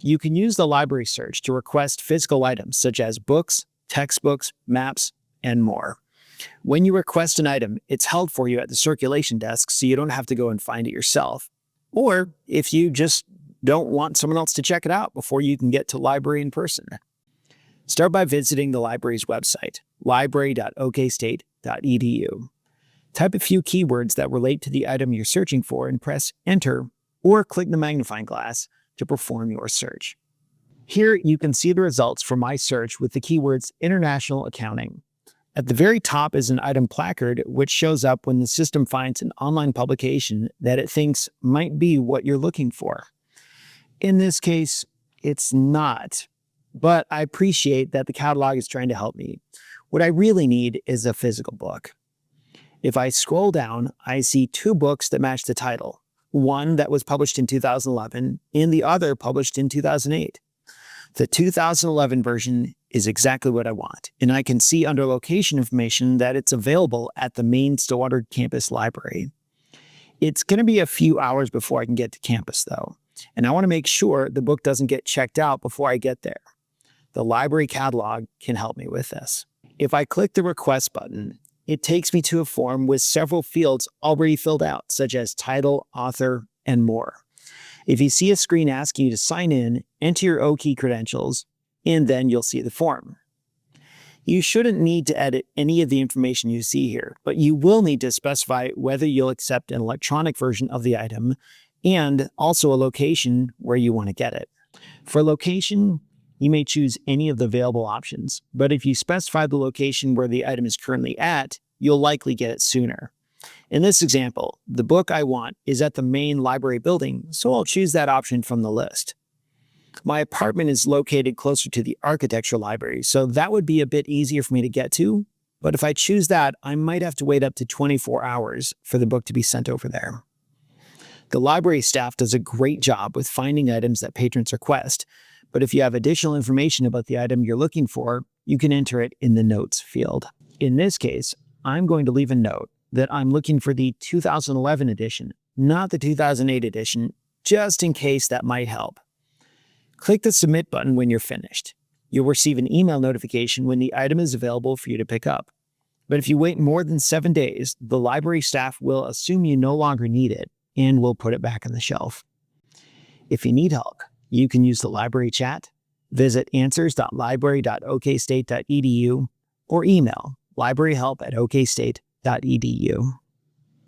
You can use the library search to request physical items such as books, textbooks, maps, and more. When you request an item, it's held for you at the circulation desk so you don't have to go and find it yourself. Or if you just don't want someone else to check it out before you can get to library in person. Start by visiting the library's website, library.okstate.edu. Type a few keywords that relate to the item you're searching for and press Enter or click the magnifying glass to perform your search. Here you can see the results for my search with the keywords International Accounting. At the very top is an item placard which shows up when the system finds an online publication that it thinks might be what you're looking for. In this case, it's not, but I appreciate that the catalog is trying to help me. What I really need is a physical book. If I scroll down, I see two books that match the title, one that was published in 2011 and the other published in 2008. The 2011 version is exactly what I want, and I can see under location information that it's available at the main Stillwater campus library. It's going to be a few hours before I can get to campus, though, and I want to make sure the book doesn't get checked out before I get there. The library catalog can help me with this. If I click the Request button, it takes me to a form with several fields already filled out, such as title, author, and more. If you see a screen asking you to sign in, enter your OKey credentials, and then you'll see the form. You shouldn't need to edit any of the information you see here, but you will need to specify whether you'll accept an electronic version of the item and also a location where you want to get it. For location, you may choose any of the available options, but if you specify the location where the item is currently at, you'll likely get it sooner. In this example, the book I want is at the main library building, so I'll choose that option from the list. My apartment is located closer to the architecture library, so that would be a bit easier for me to get to, but if I choose that, I might have to wait up to 24 hours for the book to be sent over there. The library staff does a great job with finding items that patrons request, but if you have additional information about the item you're looking for, you can enter it in the Notes field. In this case, I'm going to leave a note that I'm looking for the 2011 edition, not the 2008 edition, just in case that might help. Click the Submit button when you're finished. You'll receive an email notification when the item is available for you to pick up. But if you wait more than 7 days, the library staff will assume you no longer need it and will put it back on the shelf. If you need help, you can use the library chat, visit answers.library.okstate.edu, or email libraryhelp@okstate.edu.